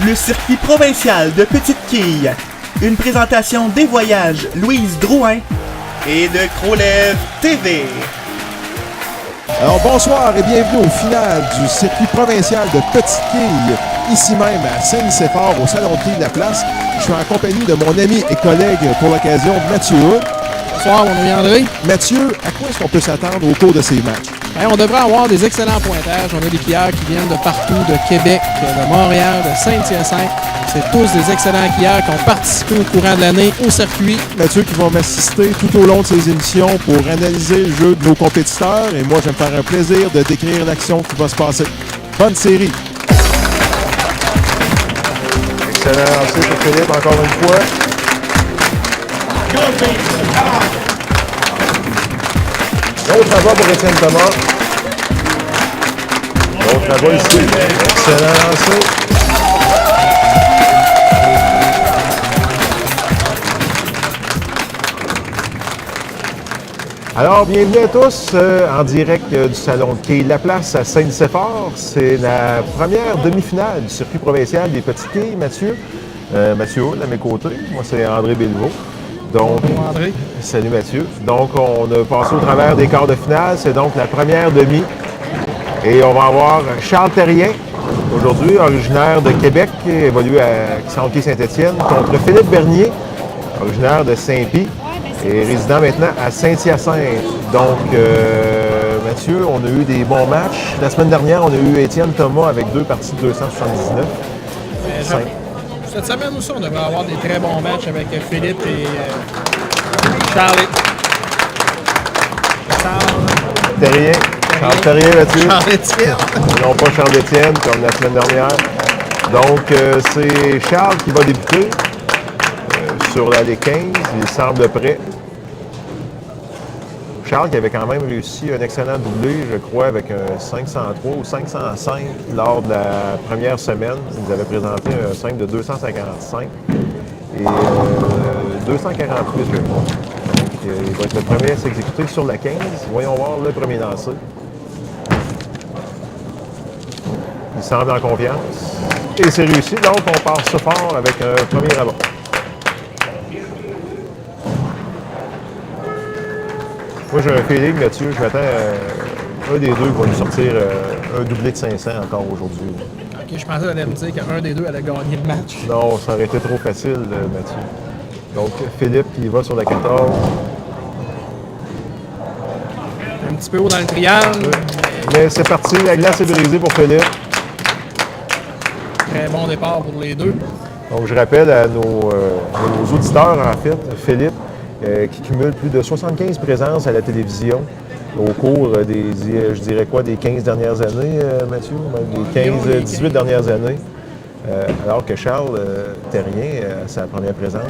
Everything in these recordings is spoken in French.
Le circuit provincial de Petite Quille. Une présentation des voyages Louise Drouin et de Crolev TV. Alors bonsoir et bienvenue au final du circuit provincial de Petite Quille, ici même à Saint-Nicéphore, au Salon de Quille de la Place. Je suis en compagnie de mon ami et collègue pour l'occasion, Mathieu Hood. Bonsoir, mon ami André. Mathieu, à quoi est-ce qu'on peut s'attendre au cours de ces matchs? Bien, on devrait avoir des excellents pointages. On a des quilleurs qui viennent de partout, de Québec, de Montréal, de Saint-Hyacinthe. C'est tous des excellents quilleurs qui ont participé au courant de l'année au circuit. Mathieu qui va m'assister tout au long de ces émissions pour analyser le jeu de nos compétiteurs. Et moi, je vais me faire un plaisir de décrire l'action qui va se passer. Bonne série! Excellent lancé pour Philippe, encore une fois. L'autre avant pour Étienne Thomas. L'autre avant ici. Excellent lancé. Alors, bienvenue à tous en direct du Salon de Quille La Place à Saint-Nicéphore. C'est la première demi-finale du circuit provincial des Petites Quilles, Mathieu. Mathieu Hood à mes côtés. Moi, c'est André Béliveau. Donc, Bonjour André. Salut Mathieu. Donc, on a passé au travers des quarts de finale. C'est donc la première demi. Et on va avoir Charles Terrien, aujourd'hui, originaire de Québec, évolué à Centre Saint-Étienne, contre Philippe Bernier, originaire de Saint-Pie et résident maintenant à Saint-Hyacinthe. Donc, Mathieu, on a eu des bons matchs. La semaine dernière, on a eu Étienne Thomas avec 2 parties de 279. Cette semaine aussi, on devrait avoir des très bons matchs avec Philippe et Charles. Terrien. Charles Terrien, Mathieu. Charles-Étienne. Non pas Charles-Étienne, comme la semaine dernière. Donc, c'est Charles qui va débuter sur l'allée 15. Il semble prêt. Charles qui avait quand même réussi un excellent doublé, je crois, avec un 503 ou 505 lors de la première semaine. Il nous avait présenté un 5 de 255 et 248, je crois. Donc, il va être le premier à s'exécuter sur la 15. Voyons voir le premier lancé. Il semble en confiance. Et c'est réussi, donc on part ce fort avec un premier rabat. Moi, j'ai un feeling, Mathieu, je m'attends à un des deux qui va nous sortir un doublé de 500 encore aujourd'hui. OK, je pensais que tu allais me dire qu'un des deux allait gagner le match. Non, ça aurait été trop facile, Mathieu. Donc, Philippe qui va sur la 14. Un petit peu haut dans le triangle. Mais c'est parti, la glace est brisée pour Philippe. Très bon départ pour les deux. Donc, je rappelle à nos auditeurs, en fait, Philippe, qui cumule plus de 75 présences à la télévision au cours des, je dirais quoi, des 15 dernières années, Mathieu, des 15-18 dernières années. Alors que Charles Terrien, à sa première présence,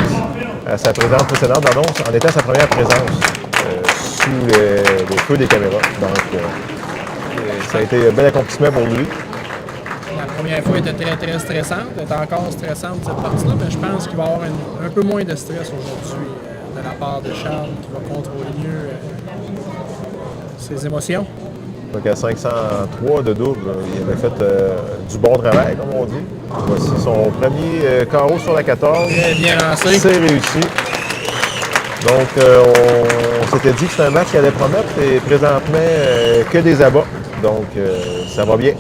à sa présence précédente, pardon, en était à sa première présence sous le feu des caméras. Donc, ça a été un bel accomplissement pour lui. La première fois, elle était très, très stressante. Elle était encore stressante, cette partie-là, mais je pense qu'il va y avoir un peu moins de stress aujourd'hui de la part de Charles, qui va contrôler mieux ses émotions. Donc, à 503 de double, il avait fait du bon travail, comme on dit. Voici son premier carreau sur la 14. Très bien lancé. C'est réussi. Donc, on s'était dit que c'était un match qui allait promettre et présentement, que des abats. Donc, ça va bien.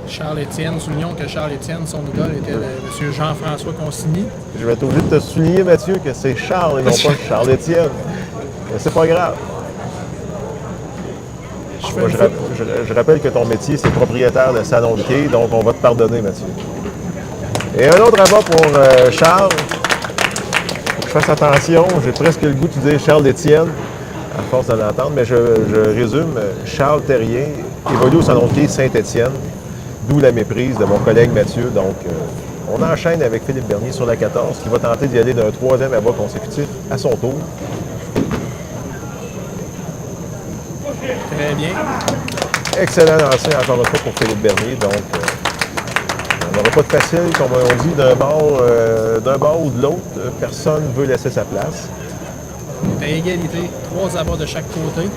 Charles-Étienne, soulignons que Charles-Étienne, son idole était M. Jean-François Consigny. Je vais être obligé de te souligner, Mathieu, que c'est Charles et non pas Charles-Étienne. Mais c'est pas grave. Moi, je rappelle que ton métier, c'est propriétaire de salon de quai, donc on va te pardonner, Mathieu. Et un autre rabat pour Charles. Faut que je fasse attention. J'ai presque le goût de dire Charles-Étienne, à force de l'entendre, mais je résume. Charles Terrien évolue au salon de quai Saint-Étienne, d'où la méprise de mon collègue Mathieu. Donc, on enchaîne avec Philippe Bernier sur la 14, qui va tenter d'y aller d'un 3e abat consécutif à son tour. Très bien. Excellent lancé encore une fois pour Philippe Bernier. Donc, on n'aura pas de facile, comme on dit, d'un bord ou de l'autre. Personne ne veut laisser sa place. À égalité, 3 abats de chaque côté.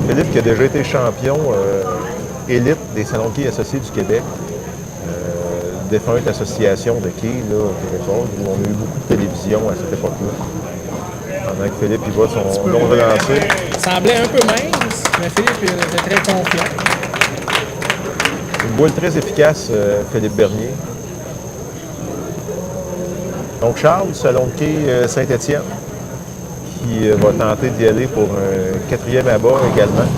Philippe qui a déjà été champion élite des salons de quilles associés du Québec. Défunte association de quilles là, québécoise, où on a eu beaucoup de télévision à cette époque-là. Pendant que Philippe il va son long relancé. Il semblait un peu mince, mais Philippe il était très confiant. Une boule très efficace, Philippe Bernier. Donc Charles, salon de quilles Saint-Étienne, qui va tenter d'y aller pour un 4e abat également.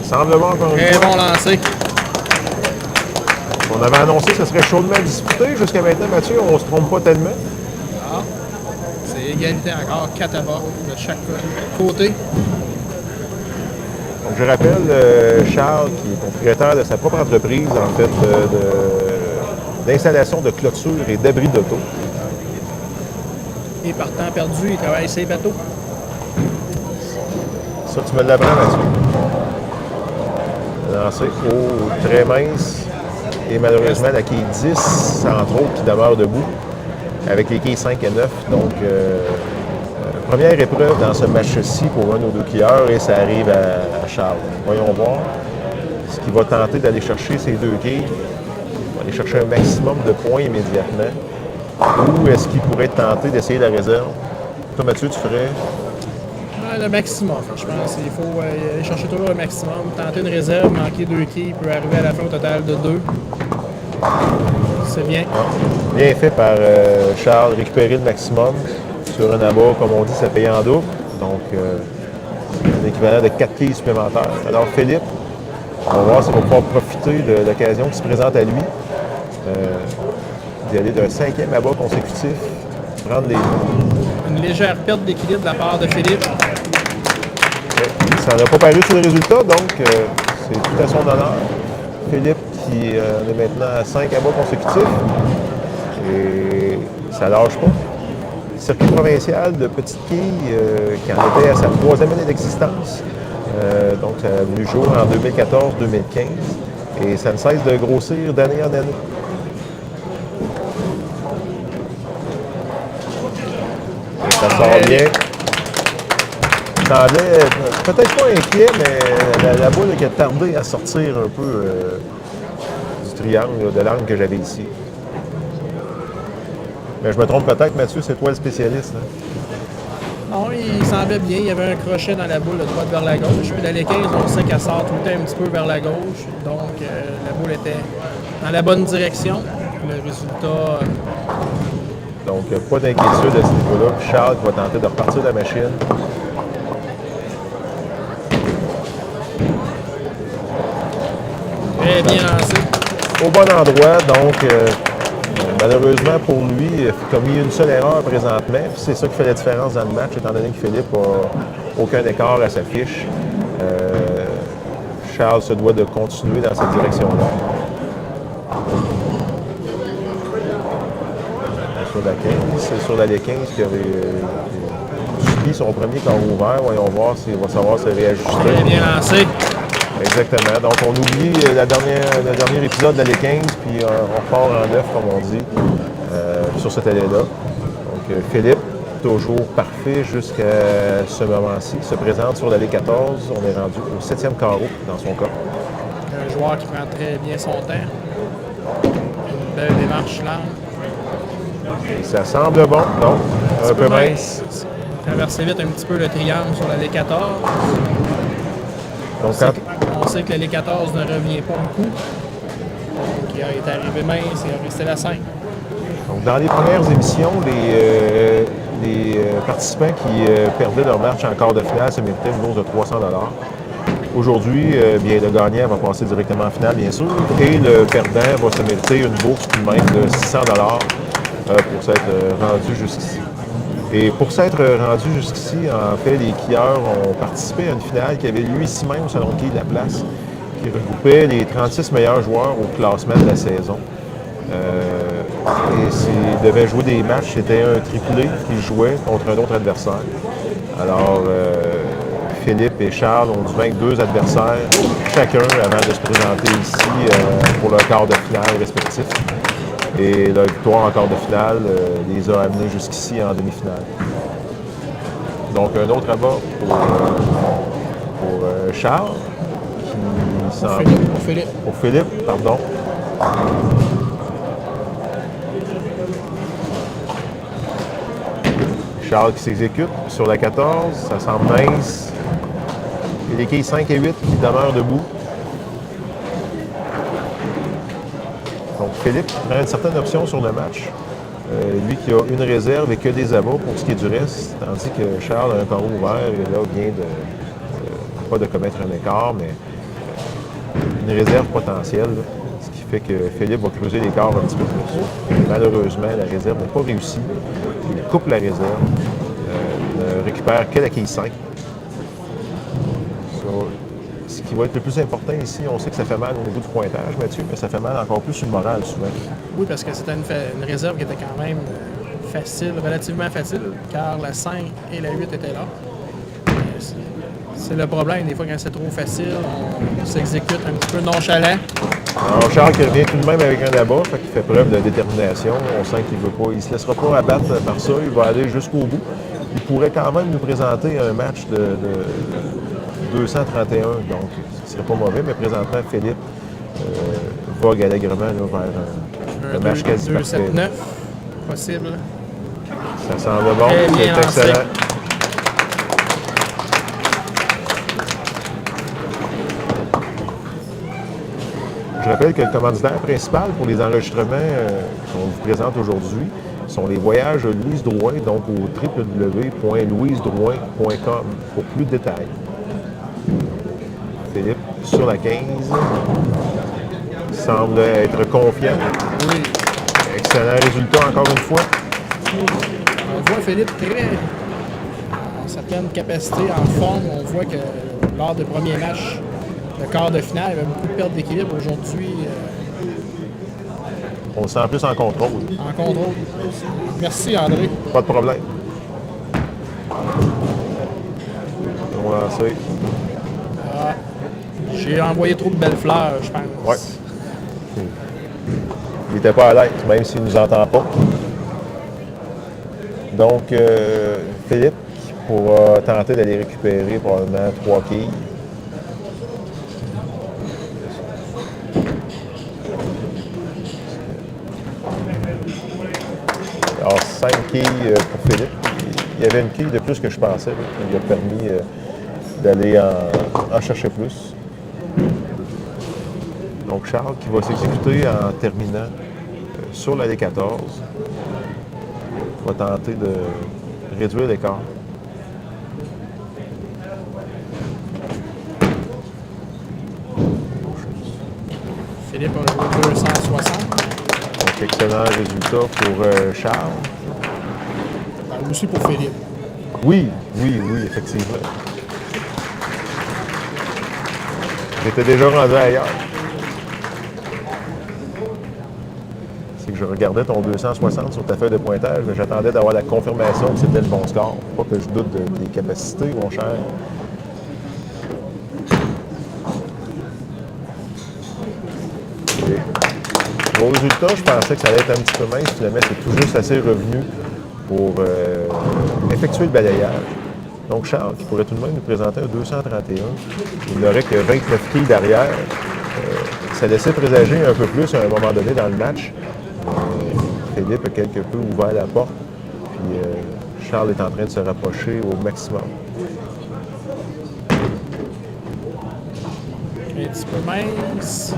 Ça semble bon encore une Très fois. bon lancer. On avait annoncé que ce serait chaudement disputé. Jusqu'à maintenant, Mathieu, on ne se trompe pas tellement. Ah, c'est égalité encore, 4 abats de chaque côté. Donc, je rappelle Charles, qui est propriétaire de sa propre entreprise, en fait, d'installation de clôture et d'abri d'auto. Et par temps perdu, il travaille ses bateaux. Ça, tu me l'apprends, Mathieu. Lancé très mince. Et malheureusement, la quille 10, entre autres, qui demeure debout, avec les quilles 5 et 9. Donc, première épreuve dans ce match-ci pour un de nos deux quilleurs, et ça arrive à Charles. Voyons voir ce qu'il va tenter d'aller chercher ces deux quilles. Il va aller chercher un maximum de points immédiatement. Ou est-ce qu'il pourrait tenter d'essayer la réserve? Toi, Mathieu, tu ferais? Le maximum, je pense. Il faut aller chercher toujours le maximum. Tenter une réserve, manquer 2 quilles, peut arriver à la fin au total de 2. C'est bien. Bien fait par Charles, récupérer le maximum sur un abat, comme on dit, ça paye en double. Donc, un équivalent de 4 quilles supplémentaires. Alors, Philippe, on va voir s'il va pouvoir profiter de l'occasion qui se présente à lui, d'y aller d'un 5e abat consécutif, prendre les... Une légère perte d'équilibre de la part de Philippe. Ça n'a pas paru sur les résultats, donc c'est tout à son honneur. Philippe qui est maintenant à 5 abats consécutifs. Et ça lâche pas. Circuit provincial de petites quilles qui en était à sa 3e année d'existence. Donc ça a vu jour en 2014-2015. Et ça ne cesse de grossir d'année en année. Et ça sort bien. Il semblait peut-être pas inquiet, mais la boule qui a tardé à sortir un peu du triangle de l'angle que j'avais ici. Mais je me trompe peut-être, Mathieu, c'est toi le spécialiste. Hein? Non, il semblait bien. Il y avait un crochet dans la boule de droite vers la gauche. Puis dans les 15, on sait qu'elle sort tout le temps un petit peu vers la gauche. Donc, la boule était dans la bonne direction. Le résultat... Donc, pas d'inquiétude à ce niveau-là. Puis Charles va tenter de repartir la machine. Très bien lancé. Au bon endroit, donc malheureusement pour lui, il a commis une seule erreur présentement. Puis c'est ça qui fait la différence dans le match, étant donné que Philippe n'a aucun écart à sa fiche. Charles se doit de continuer dans cette direction-là. Sur la 15, c'est sur l'allée 15 qui avait subi son premier corps ouvert. Voyons voir s'il va savoir se réajuster. Très bien lancé. Exactement. Donc, on oublie le dernier épisode de l'allée 15, puis on repart en neuf, comme on dit, sur cette allée-là. Donc, Philippe, toujours parfait jusqu'à ce moment-ci, se présente sur l'allée 14. On est rendu au 7e carreau dans son cas. Un joueur qui prend très bien son temps. Une belle démarche là. Et ça semble bon, non? Un peu mince. Traverser vite un petit peu le triangle sur l'allée 14. Donc, On sait que l'allée 14 ne revient pas beaucoup. Donc, il est arrivé mince et il est resté la 5. Donc, dans les premières émissions, les participants qui perdaient leur match en quart de finale se méritaient une bourse de 300 $. Aujourd'hui, bien, le gagnant va passer directement en finale, bien sûr, et le perdant va se mériter une bourse tout de même de 600 $ pour s'être rendu jusqu'ici. Et pour s'être rendu jusqu'ici, en fait, les quilleurs ont participé à une finale qui avait lieu ici même au Salon de quilles de la place, qui regroupait les 36 meilleurs joueurs au classement de la saison. Et s'ils devaient jouer des matchs, c'était un triplé qu'ils jouaient contre un autre adversaire. Alors, Philippe et Charles ont dû vaincre 2 adversaires chacun avant de se présenter ici pour leur quart de finale respectif. Et leur victoire en quart de finale les a amenés jusqu'ici en demi-finale. Donc un autre abat pour Charles, qui s'en... Pour Philippe, pardon. Charles qui s'exécute sur la 14, ça semble mince. Et les quilles 5 et 8 qui demeurent debout. Donc Philippe prend une certaine option sur le match. Lui qui a une réserve et que des abats pour ce qui est du reste, tandis que Charles a un carreau ouvert et là vient pas de commettre un écart, mais une réserve potentielle. Là, ce qui fait que Philippe va creuser l'écart un petit peu plus. Malheureusement, la réserve n'a pas réussi. Il coupe la réserve, ne récupère que la quille 5. Ce qui va être le plus important ici, on sait que ça fait mal au niveau du pointage, Mathieu, mais ça fait mal encore plus sur le moral souvent. Oui, parce que c'était une réserve qui était quand même facile, relativement facile, car la 5 et la 8 étaient là. C'est le problème, des fois, quand c'est trop facile, on s'exécute un petit peu nonchalant. Alors, Charles qui revient tout de même avec un abat, fait qu'il fait preuve de détermination. On sent qu'il veut pas, il se laissera pas abattre par ça, il va aller jusqu'au bout. Il pourrait quand même nous présenter un match de 231, donc ce serait pas mauvais, mais présentement, Philippe vogue allègrement là, vers un match quasi parfait. 2-7-9, possible. Ça semble bon, c'est excellent. Je rappelle que le commanditaire principal pour les enregistrements qu'on vous présente aujourd'hui sont les voyages Louise Drouin, donc au www.louisedrouin.com pour plus de détails. Philippe, sur la 15, semble être confiant. Oui. Excellent résultat encore une fois. On voit Philippe très en certaines capacités, en forme. On voit que lors du premier match, le quart de finale, il y avait beaucoup de perte d'équilibre. Aujourd'hui, on le sent plus en contrôle. En contrôle. Merci, André. Pas de problème. On va lancer. J'ai envoyé trop de belles fleurs, je pense. Oui. Il n'était pas à l'aise, même s'il ne nous entend pas. Donc, Philippe pourra tenter d'aller récupérer probablement 3 quilles. Alors, 5 quilles pour Philippe. Il y avait une quille de plus que je pensais, qui lui a permis d'aller en chercher plus. Donc, Charles qui va s'exécuter en terminant sur l'allée 14 va tenter de réduire l'écart. Philippe a joué 260. Donc, excellent résultat pour Charles. Aussi pour Philippe. Oui, effectivement. J'étais déjà rendu ailleurs. C'est que je regardais ton 260 sur ta feuille de pointage, mais j'attendais d'avoir la confirmation que c'était le bon score. Pas que je doute des capacités, mon cher. Au résultat, je pensais que ça allait être un petit peu mince. Finalement, c'est tout juste assez revenu pour effectuer le balayage. Donc, Charles, qui pourrait tout de même nous présenter un 231, il n'aurait que 29 quilles derrière. Ça laissait présager un peu plus à un moment donné dans le match. Philippe a quelque peu ouvert la porte. Puis Charles est en train de se rapprocher au maximum. Un petit peu mince.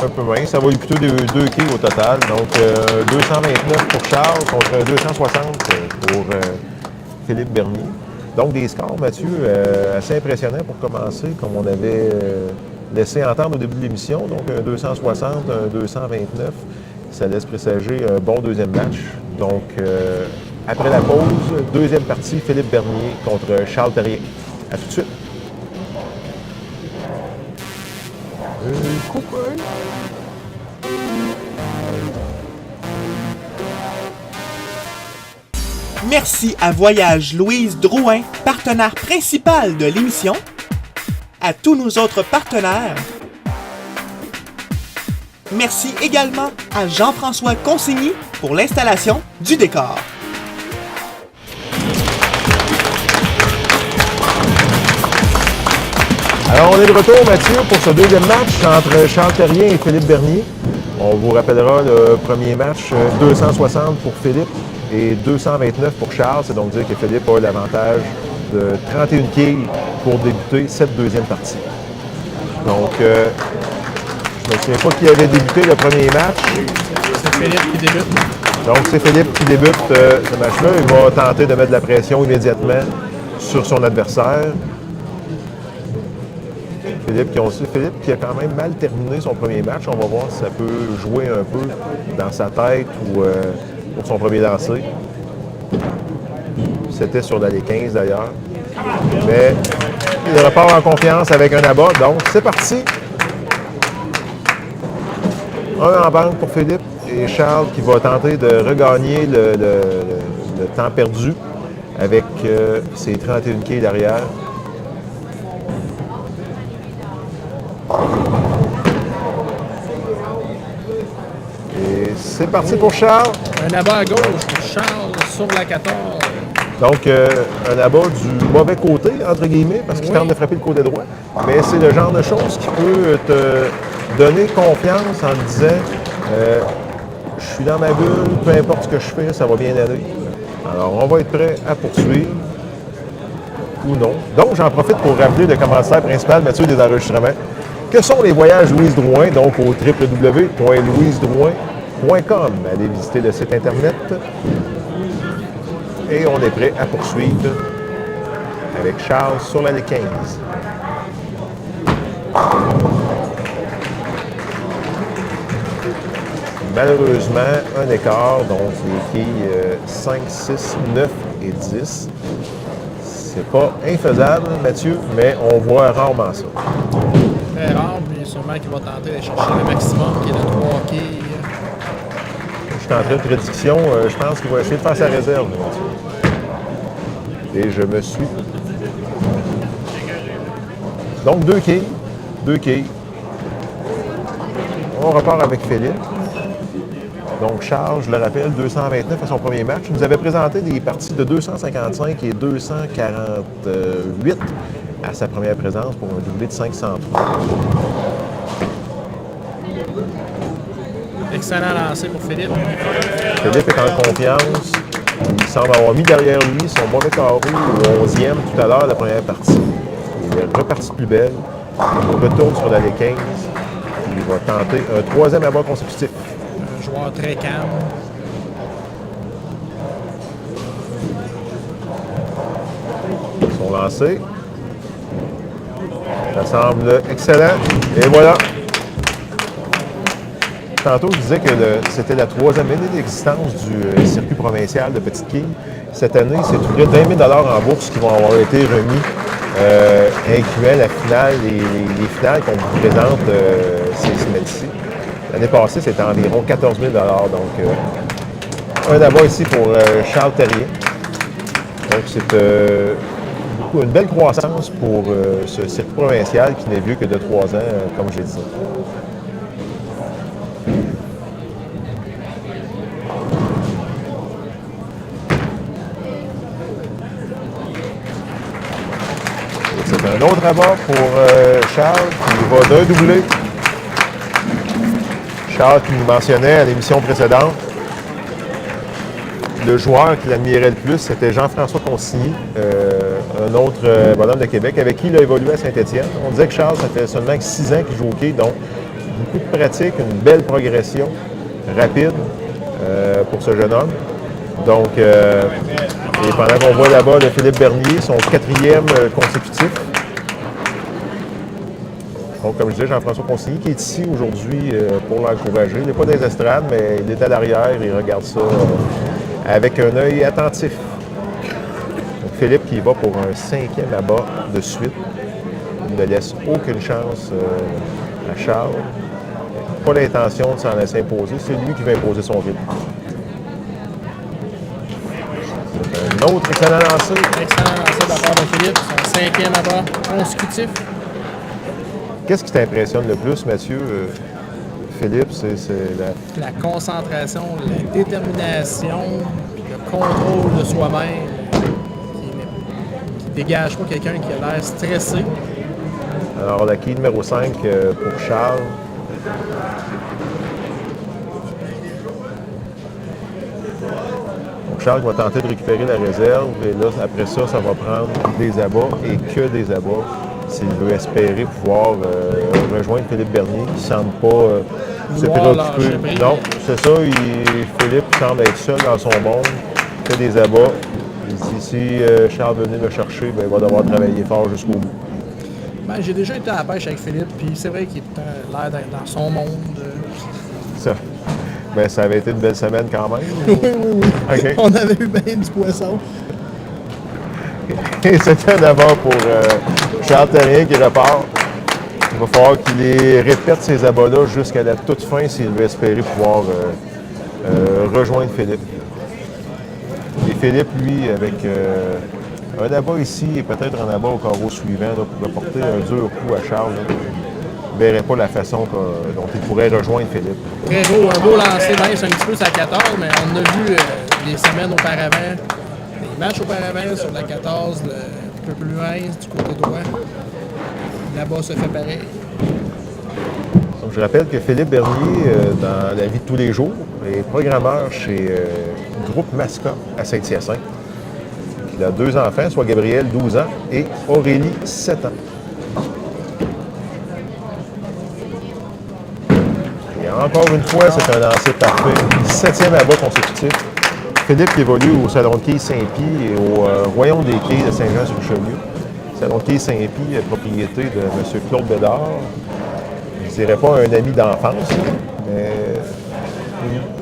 Un peu mince. Ça va lui coûter 2 quilles au total. Donc, 229 pour Charles contre 260 pour Philippe Bernier. Donc, des scores, Mathieu, assez impressionnants pour commencer, comme on avait laissé entendre au début de l'émission. Donc, un 260, un 229. Ça laisse présager un bon deuxième match. Donc, après la pause, deuxième partie, Philippe Bernier contre Charles Terrien. À tout de suite. Merci à Voyage Louise Drouin, partenaire principal de l'émission, à tous nos autres partenaires. Merci également à Jean-François Consigny pour l'installation du décor. Alors, on est de retour, Mathieu, pour ce deuxième match entre Charles Terrien et Philippe Bernier. On vous rappellera le premier match, 260 pour Philippe et 229 pour Charles. C'est donc dire que Philippe a l'avantage de 31 quilles pour débuter cette deuxième partie. Donc, je ne me souviens pas qui avait débuté le premier match. C'est Philippe qui débute. Donc, c'est Philippe qui débute ce match-là. Il va tenter de mettre de la pression immédiatement sur son adversaire. Philippe qui a quand même mal terminé son premier match. On va voir si ça peut jouer un peu dans sa tête ou pour son premier lancer. C'était sur l'allée 15 d'ailleurs. Mais il repart en confiance avec un abat. Donc, c'est parti. Un en banque pour Philippe et Charles qui va tenter de regagner le temps perdu avec ses 31 quilles derrière. Et c'est parti pour Charles. Un abat à gauche pour Charles sur la 14. Donc, un abat du mauvais côté, entre guillemets, parce qu'il tente de frapper le côté droit. Mais c'est le genre de chose qui peut te donner confiance en te disant je suis dans ma bulle, peu importe ce que je fais, ça va bien aller. Alors, on va être prêt à poursuivre ou non. Donc, j'en profite pour rappeler le commentaire principal, Mathieu, des enregistrements. Que sont les voyages Louise Drouin? Donc, au www.louisedrouin.com. Allez visiter le site Internet. Et on est prêt à poursuivre avec Charles sur l'allée 15. Malheureusement, un écart, donc les quilles 5, 6, 9 et 10. C'est pas infaisable, Mathieu, mais on voit rarement ça. Très rare, mais sûrement qu'il va tenter de chercher le maximum qui est de 3 quilles. Je suis en train de prédiction. Je pense qu'il va essayer de faire sa réserve, Mathieu. Et je me suis. Donc, 2 quilles. 2 quilles. On repart avec Philippe. Donc, Charles, je le rappelle, 229 à son premier match. Il nous avait présenté des parties de 255 et 248 à sa première présence pour un doublé de 503. Excellent lancé pour Philippe. Philippe est en confiance. Il semble avoir mis derrière lui son mauvais carreau au 11e tout à l'heure, la première partie. Il est reparti plus belle. Il retourne sur l'allée 15. Il va tenter un troisième abat consécutif. Un joueur très calme. Son lancé. Ça semble excellent. Et voilà. Tantôt, je disais que c'était la 3e année d'existence du circuit provincial de Petite Quille. Cette année, c'est tout près de 20 000 en bourse qui vont avoir été remis, incluant la finale, les finales qu'on vous présente ces semaines-ci. L'année passée, c'était environ 14 000 donc un abat ici pour Charles Terrien. Donc, c'est une belle croissance pour ce circuit provincial qui n'est vieux que de 3 ans, comme j'ai dit. C'est un autre abat pour Charles qui va d'un doublé. Charles qui nous mentionnait à l'émission précédente. Le joueur qui l'admirait le plus, c'était Jean-François Consigny, un autre bonhomme de Québec, avec qui il a évolué à Saint-Étienne. On disait que Charles, ça fait seulement 6 ans qu'il joue au hockey, donc beaucoup de pratique, une belle progression rapide pour ce jeune homme. Donc, et pendant qu'on voit là-bas le Philippe Bernier, son 4e consécutif. Donc, comme je disais, Jean-François Consigny qui est ici aujourd'hui pour l'encourager. Il n'est pas dans les estrades, mais il est à l'arrière, il regarde ça avec un œil attentif. Donc, Philippe qui va pour un 5e abat de suite. Il ne laisse aucune chance à Charles. Pas l'intention de s'en laisser imposer, c'est lui qui va imposer son rythme. Un Un autre excellent lancé. Excellent lancé de la part de Philippe, son 5e abat consécutif. Qu'est-ce qui t'impressionne le plus, Mathieu? Philippe, c'est La concentration, la détermination, puis le contrôle de soi-même qui dégage pas quelqu'un qui a l'air stressé. Alors, la quille numéro 5 pour Charles. Donc, Charles va tenter de récupérer la réserve. Et là, après ça, ça va prendre des abats et que des abats s'il veut espérer pouvoir rejoindre Philippe Bernier qui ne semble pas se préoccuper. Non, c'est ça. Philippe semble être seul dans son monde, fait des abats. Si Charles venait le chercher, bien, il va devoir travailler fort jusqu'au bout. Ben, j'ai déjà été à la pêche avec Philippe, puis c'est vrai qu'il a l'air d'être dans son monde. Ça. Ben, ça avait été une belle semaine quand même. Oui. Okay. On avait eu bien du poisson. Et c'était d'abord pour Charles Terrien qui repart. Il va falloir qu'il les répète ces abats-là jusqu'à la toute fin s'il veut espérer pouvoir rejoindre Philippe. Et Philippe, lui, avec un abat ici et peut-être un abat au carreau suivant, là, pourrait porter un dur coup à Charles. Là. Il ne verrait pas la façon dont il pourrait rejoindre Philippe. Très beau, un beau lancer, ben, c'est un petit peu sa 14, mais on a vu des semaines auparavant, des matchs auparavant sur la 14, un peu plus loin, du côté droit. Là-bas, ça fait pareil. Donc, je rappelle que Philippe Bernier, dans la vie de tous les jours, est programmeur chez Groupe Masca à Saint-Hyacinthe. Il a 2 enfants, soit Gabriel, 12 ans, et Aurélie, 7 ans. Et encore une fois, c'est un lancer parfait. 7e abat consécutif. Philippe évolue au Salon de quilles Saint-Pie et au Royaume des quilles de Saint-Jean-sur-Richelieu. Salon de quilles Saint-Pie est propriété de M. Claude Bédard. Je ne dirais pas un ami d'enfance, mais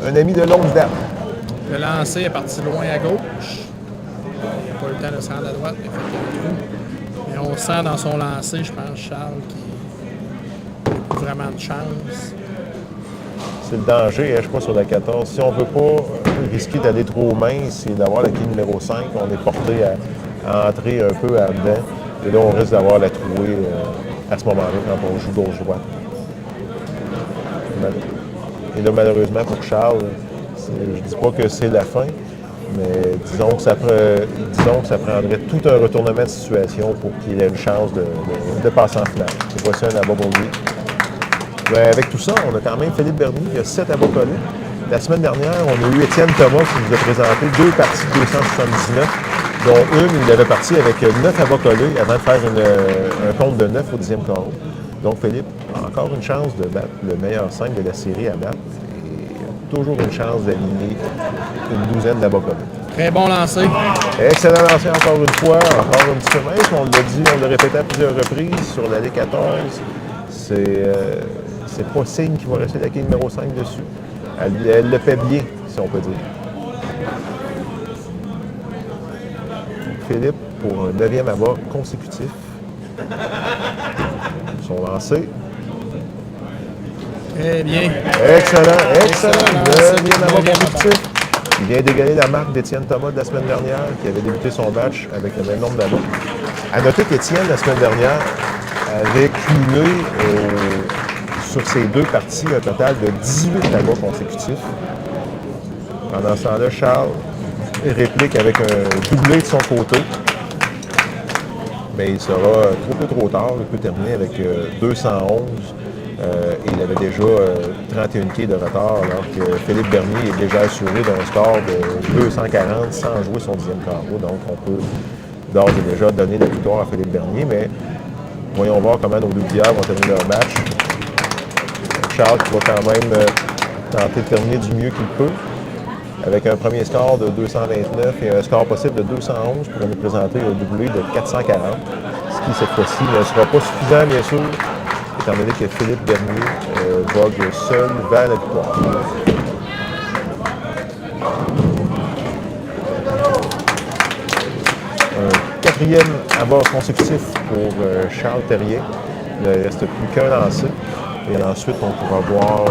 un ami de longue date. Le lancer est parti loin à gauche. Il n'a pas eu le temps de se rendre à droite, il a fait un trou. Mais on sent dans son lancer, je pense, Charles, qu'il n'a plus vraiment de chance. C'est le danger, je crois, sur la 14. Si on ne veut pas risquer d'aller trop mince et d'avoir la quille numéro 5, on est porté à entrer un peu à dedans. Et là, on risque d'avoir la trouée à ce moment-là quand on joue gauche-droite. Et là, malheureusement, pour Charles, je ne dis pas que c'est la fin, mais disons que ça prendrait tout un retournement de situation pour qu'il ait une chance de passer en finale. Et voici un abat pour lui. Ben, avec tout ça, on a quand même Philippe Bernier qui a 7 abats collés. La semaine dernière, on a eu Étienne Thomas qui nous a présenté 2 parties de 279, dont une, il avait parti avec 9 abats collés avant de faire un compte de 9 au 10e carreau. Donc Philippe a encore une chance de battre le meilleur 5 de la série à battre et toujours une chance d'aligner une douzaine d'abats collés. Très bon lancer. Excellent lancer encore une fois, encore un petit peu mince. On l'a dit, on l'a répété à plusieurs reprises sur l'allée 14. C'est pas signe qu'il va rester la quille numéro 5 dessus. Elle le fait bien, si on peut dire. Philippe pour un 9e abat consécutif. Son lancé. Très bien. Excellent. 9e abat Neuvième consécutif. Il vient d'égaler la marque d'Étienne Thomas de la semaine dernière, qui avait débuté son match avec le même nombre d'abats. À noter qu'Étienne, la semaine dernière, avait cumulé sur ces 2 parties un total de 18 abats consécutifs. Pendant ce temps-là, Charles réplique avec un doublé de son côté. Mais il sera trop tard. Il peut terminer avec 211. Et il avait déjà 31 quilles de retard, alors que Philippe Bernier est déjà assuré d'un score de 240 sans jouer son 10e carreau. Donc, on peut d'ores et déjà donner la victoire à Philippe Bernier. Mais voyons voir comment nos 2 pilleurs vont terminer leur match. Charles qui va quand même tenter de terminer du mieux qu'il peut, avec un premier score de 229 et un score possible de 211 pour nous présenter un doublé de 440, ce qui cette fois-ci ne sera pas suffisant, bien sûr, étant donné que Philippe Bernier vogue seul vers la victoire. Un 4e abat consécutif pour Charles Terrien. Il ne reste plus qu'un lancé. Et ensuite, on pourra voir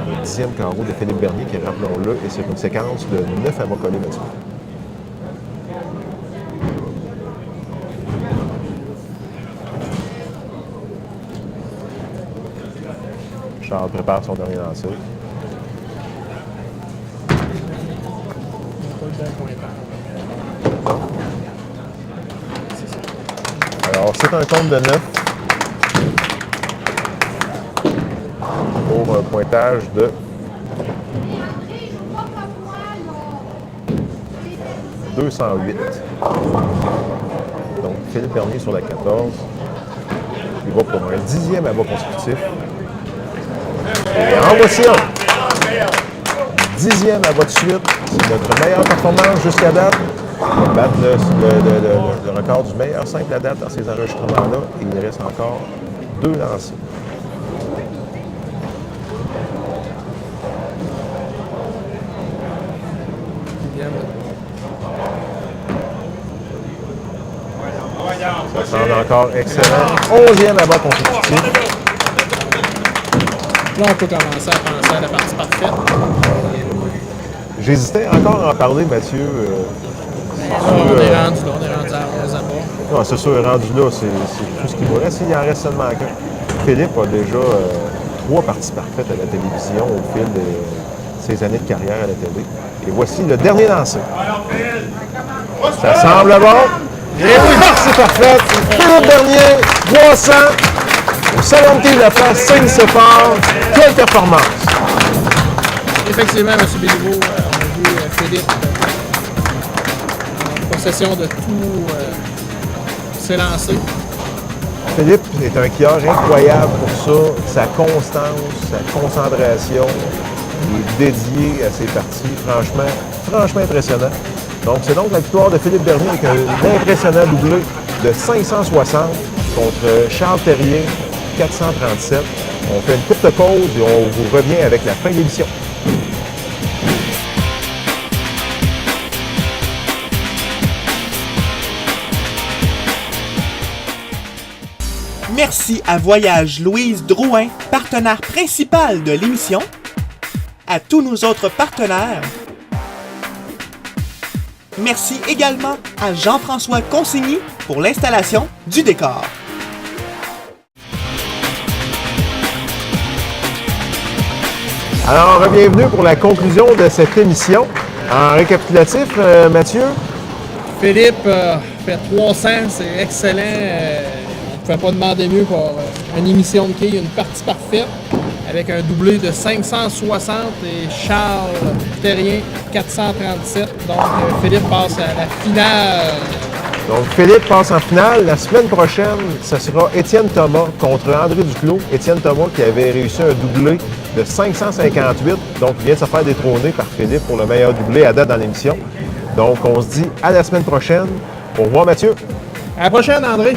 le 10e carreau de Philippe Bernier, qui, rappelons-le, et c'est une séquence de 9 abats collés maintenant. Charles prépare son dernier lancer. Alors, c'est un compte de 9 pour un pointage de 208. Donc, Philippe Bernier sur la 14. Il va pour un 10e abat consécutif. Et en voici un. 10e abat de suite. C'est notre meilleure performance jusqu'à date. On va battre le record du meilleur simple à date dans ces enregistrements-là. Et il reste encore 2 lancers. Ça semble encore excellent. 11e abat consécutif. Là, on peut commencer à penser à la partie parfaite. J'hésitais encore à en parler, Mathieu. On est rendu à 11 abats. Non, c'est sûr, rendu là, c'est tout ce qui nous reste. Il en reste seulement qu'un. Philippe a déjà 3 parties parfaites à la télévision au fil de ses années de carrière à la télé. Et voici le dernier lancé. Ça semble bon. Et oui, c'est parfait. Philippe Bernier, 300. Au Salon de thé de la place Saint-Nicéphore. Quelle performance! Effectivement, M. Béliveau, on a vu Philippe en possession de tout ses lancers. Philippe est un skieur incroyable pour ça. Sa constance, sa concentration. Il est dédié à ses parties. Franchement impressionnant. Donc, c'est donc la victoire de Philippe Bernier avec un impressionnant doublé de 560 contre Charles Terrien, 437. On fait une courte pause et on vous revient avec la fin de l'émission. Merci à Voyage Louise Drouin, partenaire principal de l'émission, à tous nos autres partenaires. Merci également à Jean-François Consigny pour l'installation du décor. Alors, bienvenue pour la conclusion de cette émission. En récapitulatif, Mathieu? Philippe fait 300, c'est excellent. On ne pouvait pas demander mieux pour une émission de quai, une partie parfaite, avec un doublé de 560 et Charles Terrien, 437. Donc, Philippe passe à la finale. Donc, Philippe passe en finale. La semaine prochaine, ce sera Étienne Thomas contre André Duclos. Étienne Thomas qui avait réussi un doublé de 558. Donc, il vient de se faire détrôner par Philippe pour le meilleur doublé à date dans l'émission. Donc, on se dit à la semaine prochaine. Au revoir, Mathieu. À la prochaine, André.